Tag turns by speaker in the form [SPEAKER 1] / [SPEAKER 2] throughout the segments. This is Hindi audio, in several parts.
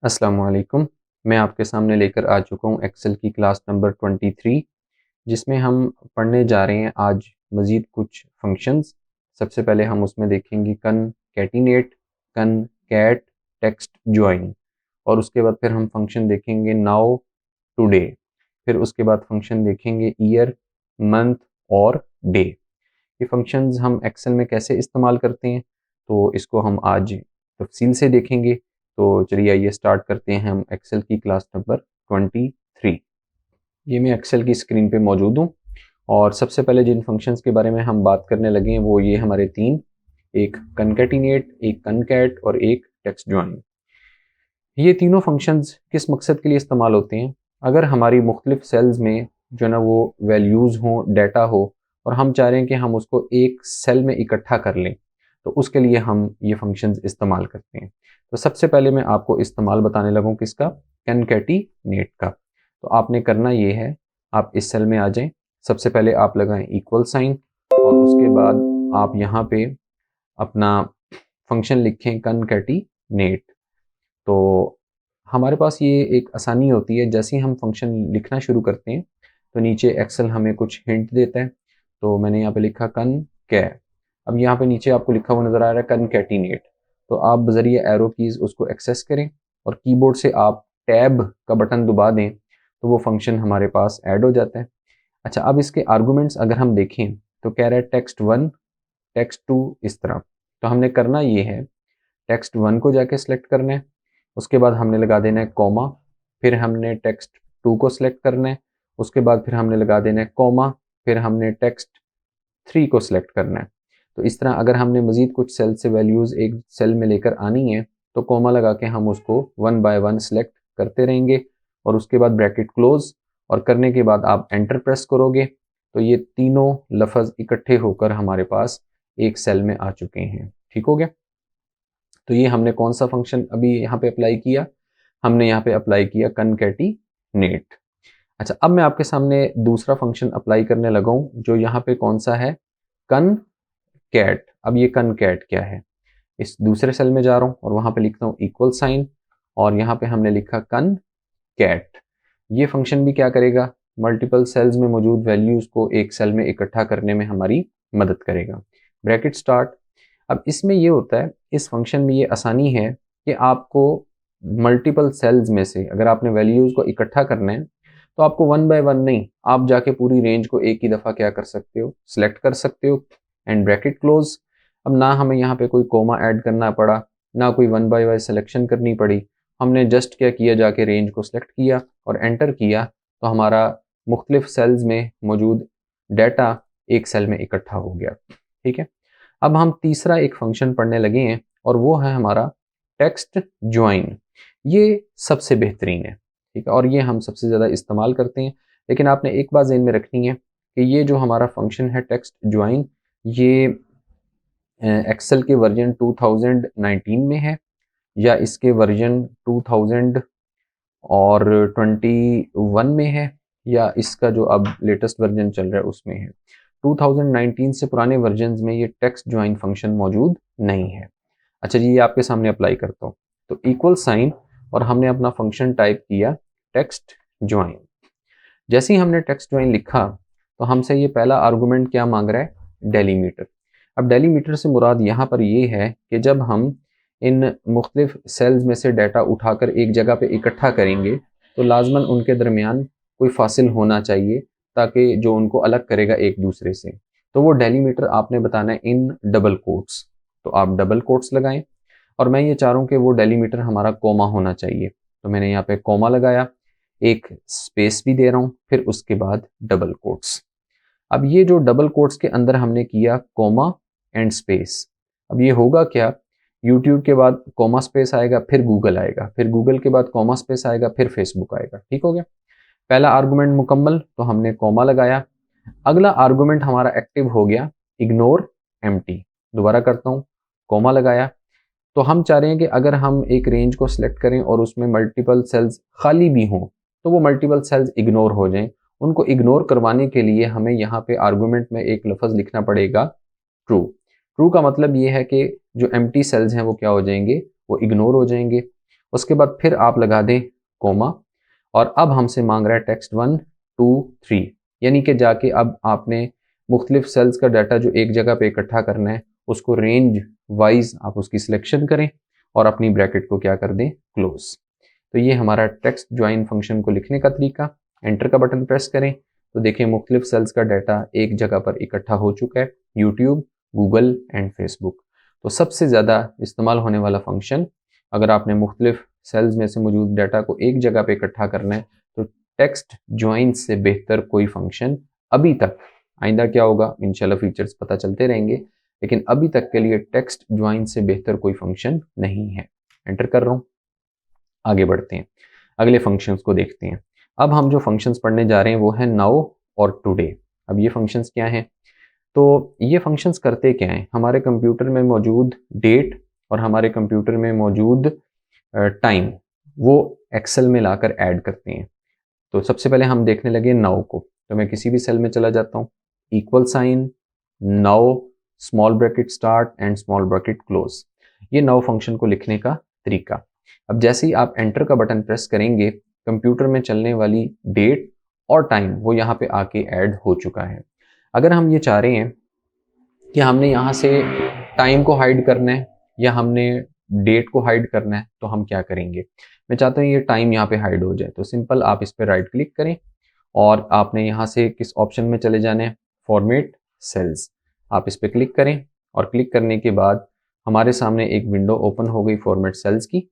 [SPEAKER 1] अस्सलामु अलैकुम। मैं आपके सामने लेकर आ चुका हूँ एक्सेल की क्लास नंबर 23 जिसमें हम पढ़ने जा रहे हैं आज मज़ीद कुछ फंक्शंस। सबसे पहले हम उसमें देखेंगे कनकैटिनेट, कनकैट, टेक्स्ट जॉइन और उसके बाद फिर हम फंक्शन देखेंगे नाउ, टुडे। फिर उसके बाद फंक्शन देखेंगे ईयर, मंथ और डे। ये फंक्शंस हम एक्सेल में कैसे इस्तेमाल करते हैं तो इसको हम आज तफसील से देखेंगे। तो चलिए आइए स्टार्ट करते हैं हम एक्सेल की क्लास नंबर 23। ये मैं एक्सेल की स्क्रीन पे मौजूद हूँ और सबसे पहले जिन फंक्शंस के बारे में हम बात करने लगे हैं वो ये हमारे तीन, एक कनकैटिनेट, एक कनकैट और एक टेक्स्ट जॉइन। ये तीनों फंक्शंस किस मकसद के लिए इस्तेमाल होते हैं? अगर हमारी मुख्तलिफ सेल्स में जो ना वो वैल्यूज़ हों, डाटा हो और हम चाह रहे हैं कि हम उसको एक सेल में इकट्ठा कर लें, तो उसके लिए हम ये फंक्शंस इस्तेमाल करते हैं। तो सबसे पहले मैं आपको इस्तेमाल बताने लगूँ किसका? कनकैटिनेट का। तो आपने करना ये है, आप इस सेल में आ जाएं। सबसे पहले आप लगाएं इक्वल साइन और उसके बाद आप यहाँ पे अपना फंक्शन लिखें कनकैटिनेट। तो हमारे पास ये एक आसानी होती है, जैसे ही हम फंक्शन लिखना शुरू करते हैं तो नीचे एक्सेल हमें कुछ हिंट देता है। तो मैंने यहाँ पे लिखा कन कै। अब यहाँ पे नीचे आपको लिखा हुआ नज़र आ रहा है कनकैटिनेट। तो आप बजरिए एरो कीज़ उसको एक्सेस करें और कीबोर्ड से आप टैब का बटन दबा दें तो वो फंक्शन हमारे पास ऐड हो जाता है। अच्छा, अब इसके आर्गूमेंट्स अगर हम देखें तो कह रहा है टेक्स्ट 1, टेक्स्ट 2 इस तरह। तो हमने करना ये है, टेक्स्ट 1 को जाके सिलेक्ट करना है, उसके बाद हमने लगा देना है कॉमा, फिर हमने टेक्स्ट 2 को सिलेक्ट करना है, उसके बाद फिर हमने लगा देना है कॉमा, फिर हमने टेक्स्ट 3 को सिलेक्ट करना है। तो इस तरह अगर हमने मज़ीद कुछ सेल से वैल्यूज़ एक सेल में लेकर आनी है तो कॉमा लगा के हम उसको 1 बाय 1 सिलेक्ट करते रहेंगे और उसके बाद ब्रैकेट क्लोज और करने के बाद आप एंटर प्रेस करोगे तो ये तीनों लफ्ज़ इकट्ठे होकर हमारे पास एक सेल में आ चुके हैं। ठीक हो गया? तो ये हमने कौन सा फंक्शन अभी यहाँ पे अप्लाई किया? हमने यहाँ पे अप्लाई किया कनकैटिनेट। अच्छा, अब मैं आपके सामने दूसरा फंक्शन अप्लाई करने लगा हूँ जो यहाँ पे कौन सा है? कनकैट। अब ये कनकैट क्या है? इस दूसरे सेल में जा रहा हूँ और वहाँ पे लिखता हूँ इक्वल साइन और यहाँ पे हमने लिखा कनकैट। ये फंक्शन भी क्या करेगा? मल्टीपल सेल्स में मौजूद वैल्यूज़ को एक सेल में इकट्ठा करने में हमारी मदद करेगा। Bracket start. अब इसमें ये होता है, इस फंक्शन में ये आसानी है कि आपको मल्टीपल सेल्स में से अगर आपने वैल्यूज़ को इकट्ठा करना है तो आपको 1 बाय 1 नहीं, आप जाके पूरी रेंज को एक ही दफ़ा क्या कर सकते हो? सिलेक्ट कर सकते हो एंड ब्रैकेट क्लोज। अब ना हमें यहाँ पे कोई कोमा ऐड करना पड़ा, ना कोई 1 बाय 1 सिलेक्शन करनी पड़ी। हमने जस्ट क्या किया, जाके रेंज को सिलेक्ट किया और एंटर किया तो हमारा मुख्तलिफ सेल्स में मौजूद डाटा एक सेल में इकट्ठा हो गया। ठीक है? अब हम तीसरा एक फंक्शन पढ़ने लगे हैं और वो है हमारा टेक्स्ट ज्वाइन। ये सबसे बेहतरीन है, ठीक है, और ये हम सबसे ज़्यादा इस्तेमाल करते हैं। लेकिन आपने एक बात ज़हन में रखनी है कि ये जो हमारा फंक्शन है टेक्स्ट ज्वाइन, ये एक्सेल के वर्जन 2019 में है या इसके वर्जन 2000 और 21 में है या इसका जो अब लेटेस्ट वर्जन चल रहा है उसमें है। 2019 से पुराने वर्जन्स में ये टेक्स्ट ज्वाइन फंक्शन मौजूद नहीं है। अच्छा जी, ये आपके सामने अप्लाई करता हूँ। तो इक्वल साइन और हमने अपना फंक्शन टाइप किया टेक्स्ट ज्वाइन। जैसे ही हमने टेक्स्ट ज्वाइन लिखा तो हमसे ये पहला आर्गुमेंट क्या मांग रहा है? डेलीमीटर। अब डेलीमीटर से मुराद यहाँ पर ये है कि जब हम इन मुख्तलिफ सेल्स में से डाटा उठाकर एक जगह पे इकट्ठा करेंगे तो लाजमन उनके दरमियान कोई फासिल होना चाहिए ताकि जो उनको अलग करेगा एक दूसरे से। तो वो डेलीमीटर आपने बताना है इन डबल कोट्स। तो आप डबल कोट्स लगाएं और मैं ये चाह रहा हूँ कि वो डेलीमीटर हमारा कोमा होना चाहिए। तो मैंने यहाँ पे कोमा लगाया, एक स्पेस भी दे रहा हूँ, फिर उसके बाद डबल कोट्स। अब ये जो डबल कोट्स के अंदर हमने किया कोमा एंड स्पेस, अब ये होगा क्या? यूट्यूब के बाद कोमा स्पेस आएगा, फिर गूगल आएगा, फिर गूगल के बाद कोमा स्पेस आएगा, फिर फेसबुक आएगा। ठीक हो गया? पहला आर्गुमेंट मुकम्मल, तो हमने कोमा लगाया। अगला आर्गुमेंट हमारा एक्टिव हो गया, इग्नोर एम्प्टी। दोबारा करता हूँ, कोमा लगाया। तो हम चाह रहे हैं कि अगर हम एक रेंज को सिलेक्ट करें और उसमें मल्टीपल सेल्स खाली भी हों तो वो मल्टीपल सेल्स इग्नोर हो जाएं। उनको इग्नोर करवाने के लिए हमें यहाँ पे आर्गुमेंट में एक लफ्ज़ लिखना पड़ेगा, ट्रू। ट्रू का मतलब ये है कि जो एम्प्टी सेल्स हैं वो क्या हो जाएंगे? वो इग्नोर हो जाएंगे। उसके बाद फिर आप लगा दें कोमा, और अब हमसे मांग रहा है टेक्स्ट 1 2 3, यानी कि जाके अब आपने मुख्तलिफ सेल्स का डाटा जो एक जगह पे इकट्ठा करना है उसको रेंज वाइज आप उसकी सिलेक्शन करें और अपनी ब्रैकेट को क्या कर दें, क्लोज। तो ये हमारा टेक्स्ट ज्वाइन फंक्शन को लिखने का तरीका। एंटर का बटन प्रेस करें तो देखिए मुख्तलिफ सेल्स का डाटा एक जगह पर इकट्ठा हो चुका है, यूट्यूब, गूगल एंड फेसबुक। तो सबसे ज़्यादा इस्तेमाल होने वाला फंक्शन, अगर आपने मुख्तलिफ सेल्स में से मौजूद डाटा को एक जगह पे इकट्ठा करना है, तो टेक्स्ट ज्वाइन से बेहतर कोई फंक्शन अभी तक, आइंदा क्या होगा इंशाल्लाह फीचर्स पता चलते रहेंगे, लेकिन अभी तक के लिए टेक्स्ट ज्वाइन से बेहतर कोई फंक्शन नहीं है। एंटर कर रहा हूँ, आगे बढ़ते हैं, अगले फंक्शंस को देखते हैं। अब हम जो फंक्शंस पढ़ने जा रहे हैं वो है नाउ और टुडे। अब ये फंक्शंस क्या हैं? तो ये फंक्शंस करते क्या हैं? हमारे कंप्यूटर में मौजूद डेट और हमारे कंप्यूटर में मौजूद टाइम, वो एक्सेल में लाकर ऐड करते हैं। तो सबसे पहले हम देखने लगे नाउ को, तो मैं किसी भी सेल में चला जाता हूँ, equal sign, now, small bracket start and small bracket close, ये नाउ फंक्शन को लिखने का तरीका। अब जैसे ही आप एंटर का बटन प्रेस करेंगे, कंप्यूटर में चलने वाली डेट और टाइम वो यहाँ पे आके ऐड हो चुका है। अगर हम ये चाह रहे हैं कि हमने यहाँ से टाइम को हाइड करना है या हमने डेट को हाइड करना है, तो हम क्या करेंगे? मैं चाहता हूँ ये टाइम यहाँ पे हाइड हो जाए, तो सिंपल आप इस पर राइट क्लिक करें और आपने यहाँ से किस ऑप्शन में चले जाना है, फॉर्मेट सेल्स, आप इस पर क्लिक करें और क्लिक करने के बाद हमारे सामने एक विंडो ओपन हो गई फॉर्मेट सेल्स की,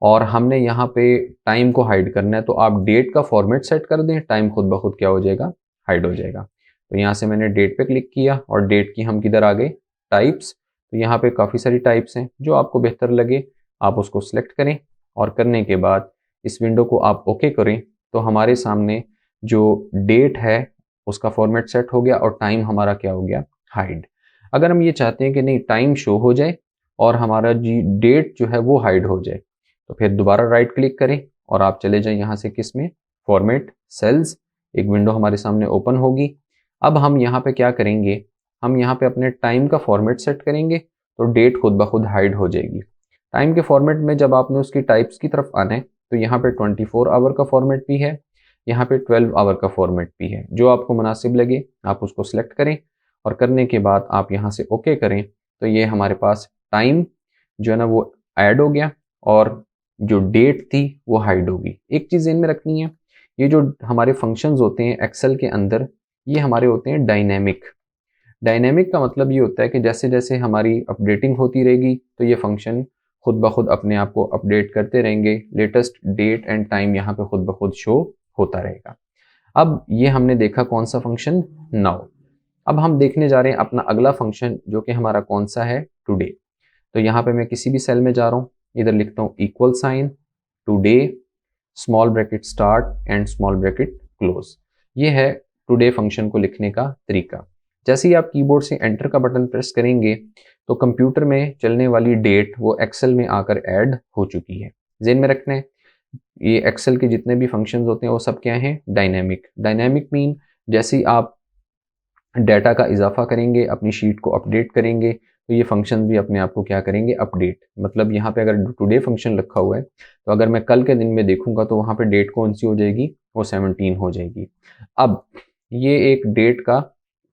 [SPEAKER 1] और हमने यहाँ पे टाइम को हाइड करना है, तो आप डेट का फॉर्मेट सेट कर दें, टाइम खुद ब खुद क्या हो जाएगा, हाइड हो जाएगा। तो यहाँ से मैंने डेट पे क्लिक किया और डेट की हम किधर आ गए, टाइप्स। तो यहाँ पे काफ़ी सारी टाइप्स हैं, जो आपको बेहतर लगे आप उसको सिलेक्ट करें, और करने के बाद इस विंडो को आप ओके करें, तो हमारे सामने जो डेट है उसका फॉर्मेट सेट हो गया और टाइम हमारा क्या हो गया, हाइड। अगर हम ये चाहते हैं कि नहीं टाइम शो हो जाए और हमारा जी डेट जो है वो हाइड हो जाए, तो फिर दोबारा राइट क्लिक करें और आप चले जाएं यहाँ से किस में, फॉर्मेट सेल्स, एक विंडो हमारे सामने ओपन होगी। अब हम यहाँ पे क्या करेंगे, हम यहाँ पे अपने टाइम का फॉर्मेट सेट करेंगे, तो डेट खुद ब खुद हाइड हो जाएगी। टाइम के फॉर्मेट में जब आपने उसकी टाइप्स की तरफ आना है, तो यहाँ पे 24 आवर का फॉर्मेट भी है, यहाँ पे 12 आवर का फॉर्मेट भी है, जो आपको मुनासिब लगे आप उसको सिलेक्ट करें, और करने के बाद आप यहाँ से ओके करें, तो ये हमारे पास टाइम जो है ना वो ऐड हो गया और जो डेट थी वो हाइड होगी। एक चीज़ इनमें रखनी है, ये जो हमारे फंक्शंस होते हैं एक्सेल के अंदर, ये हमारे होते हैं डायनेमिक। डायनेमिक का मतलब ये होता है कि जैसे जैसे हमारी अपडेटिंग होती रहेगी, तो ये फंक्शन खुद ब खुद अपने आप को अपडेट करते रहेंगे, लेटेस्ट डेट एंड टाइम यहाँ पे खुद ब खुद शो होता रहेगा। अब ये हमने देखा कौन सा फंक्शन, नाउ। अब हम देखने जा रहे हैं अपना अगला फंक्शन, जो कि हमारा कौन सा है, टुडे। तो यहाँ पे मैं किसी भी सेल में जा रहा हूँ, इधर लिखता हूँ equal sign, today, small bracket start and small bracket close. ये है टुडे फंक्शन को लिखने का तरीका। जैसे ही आप कीबोर्ड से एंटर का बटन प्रेस करेंगे, तो कंप्यूटर में चलने वाली डेट वो एक्सेल में आकर ऐड हो चुकी है। ज़हन में रखना है, ये एक्सेल के जितने भी फंक्शंस होते हैं वो सब क्या हैं, डायनेमिक। डायनेमिक मीन जैसे ही आप डाटा का इजाफा करेंगे, अपनी शीट को अपडेट करेंगे, तो ये फंक्शन भी अपने आप को क्या करेंगे, अपडेट। मतलब यहाँ पे अगर टुडे फंक्शन रखा हुआ है, तो अगर मैं कल के दिन में देखूंगा तो वहाँ पे डेट कौन सी हो जाएगी, वो 17 हो जाएगी। अब ये एक डेट का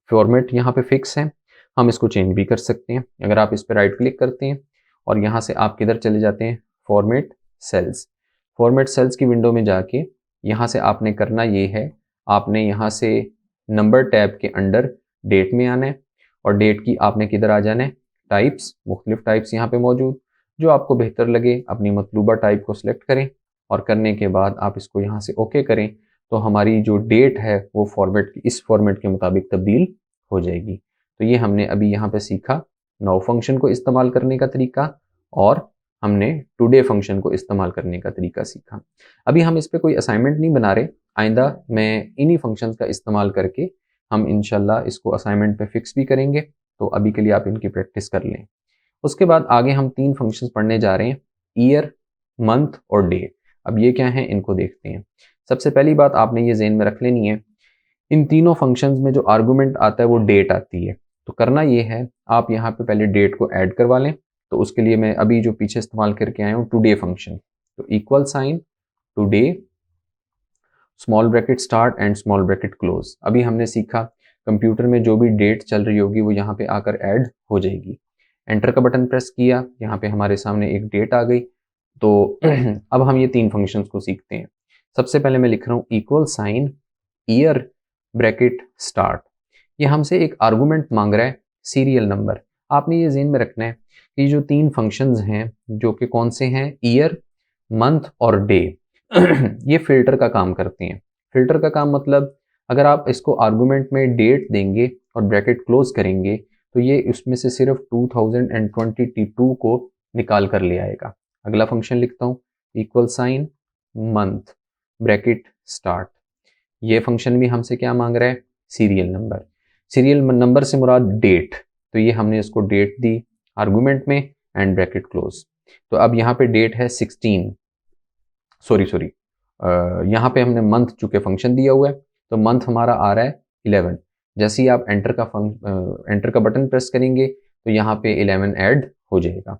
[SPEAKER 1] फॉर्मेट यहाँ पे फिक्स है, हम इसको चेंज भी कर सकते हैं। अगर आप इस पर राइट क्लिक करते हैं और यहाँ से आप किधर चले जाते हैं, फॉर्मेट सेल्स। फॉर्मेट सेल्स की विंडो में जाके यहाँ से आपने करना ये है, आपने यहाँ से नंबर टैब के अंडर डेट में आना है, और डेट की आपने किधर आ जाना है, टाइप्स। मुख्तलिफ टाइप्स यहाँ पे मौजूद, जो आपको बेहतर लगे अपनी मतलूबा टाइप को सिलेक्ट करें, और करने के बाद आप इसको यहाँ से ओके करें, तो हमारी जो डेट है वो फॉर्मेट इस फॉर्मेट के मुताबिक तब्दील हो जाएगी। तो ये हमने अभी यहाँ पे सीखा नाउ फंक्शन को इस्तेमाल करने का तरीका, और हमने टुडे फंक्शन को इस्तेमाल करने का तरीका सीखा। अभी हम इस पर कोई असाइनमेंट नहीं बना रहे, आइंदा मैं इन्हीं फंक्शंस का इस्तेमाल करके हम इंशाल्लाह इसको असाइनमेंट पे फिक्स भी करेंगे, तो अभी के लिए आप इनकी प्रैक्टिस कर लें। उसके बाद आगे हम 3 फंक्शंस पढ़ने जा रहे हैं, ईयर, मंथ और डे। अब ये क्या हैं, इनको देखते हैं। सबसे पहली बात आपने ये ज़हन में रख लेनी है, इन तीनों फंक्शंस में जो आर्गूमेंट आता है वो डेट आती है। तो करना ये है, आप यहाँ पे पहले डेट को ऐड करवा लें। तो उसके लिए मैं अभी जो पीछे इस्तेमाल करके आया हूँ टुडे फंक्शन, तो equal sign today small bracket start and small bracket close. अभी हमने सीखा कंप्यूटर में जो भी डेट चल रही होगी वो यहाँ पे आकर ऐड हो जाएगी। एंटर का बटन प्रेस किया, यहाँ पे हमारे सामने एक डेट आ गई। तो अब हम ये 3 फंक्शंस को सीखते हैं। सबसे पहले मैं लिख रहा हूँ equal sign year bracket start. ये हमसे एक आर्गुमेंट मांग रहा है सीरियल नंबर। आपने ये ज़हन में रखना है कि जो 3 फंक्शंस हैं जो कि कौन से हैं, ईयर, मंथ और डे, ये फिल्टर का काम करते हैं। फिल्टर का काम मतलब अगर आप इसको आर्गुमेंट में डेट देंगे और ब्रैकेट क्लोज करेंगे तो ये उसमें से सिर्फ 2022 को निकाल कर ले आएगा। अगला फंक्शन लिखता हूँ equal sign month bracket start. ये फंक्शन भी हमसे क्या मांग रहा है, सीरियल नंबर। सीरियल नंबर से मुराद डेट, तो ये हमने इसको डेट दी आर्गुमेंट में एंड ब्रैकेट क्लोज। तो अब यहाँ पे डेट है 16, सॉरी यहाँ पे हमने मंथ चूंकि फंक्शन दिया हुआ है तो मंथ हमारा आ रहा है 11। जैसे ही आप एंटर का बटन प्रेस करेंगे तो यहाँ पे 11 ऐड हो जाएगा।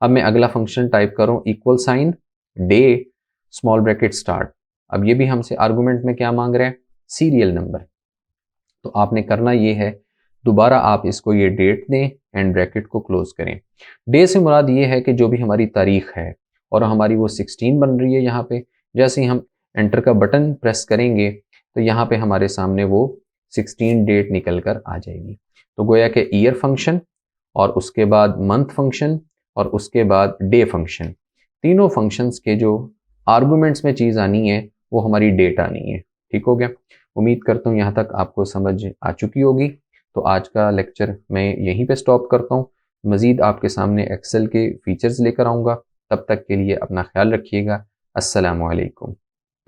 [SPEAKER 1] अब मैं अगला फंक्शन टाइप करूँ equal sign day small bracket start. अब ये भी हमसे आर्गुमेंट में क्या मांग रहे हैं, सीरियल नंबर। तो आपने करना ये है, दोबारा आप इसको ये डेट दें एंड ब्रैकेट को क्लोज करें। डे से मुराद ये है कि जो भी हमारी तारीख है और हमारी वो 16 बन रही है यहाँ पे। जैसे ही हम एंटर का बटन प्रेस करेंगे तो यहाँ पे हमारे सामने वो 16 डेट निकल कर आ जाएगी। तो गोया के ईयर फंक्शन और उसके बाद मंथ फंक्शन और उसके बाद डे फंक्शन, तीनों फंक्शंस के जो आर्गुमेंट्स में चीज़ आनी है वो हमारी डेट आनी है। ठीक हो गया। उम्मीद करता हूँ यहाँ तक आपको समझ आ चुकी होगी। तो आज का लेक्चर मैं यहीं पे स्टॉप करता हूँ। मज़ीद आपके सामने एक्सेल के फीचर्स लेकर आऊँगा। तब तक के लिए अपना ख्याल रखिएगा। अस्सलामु अलैकुम।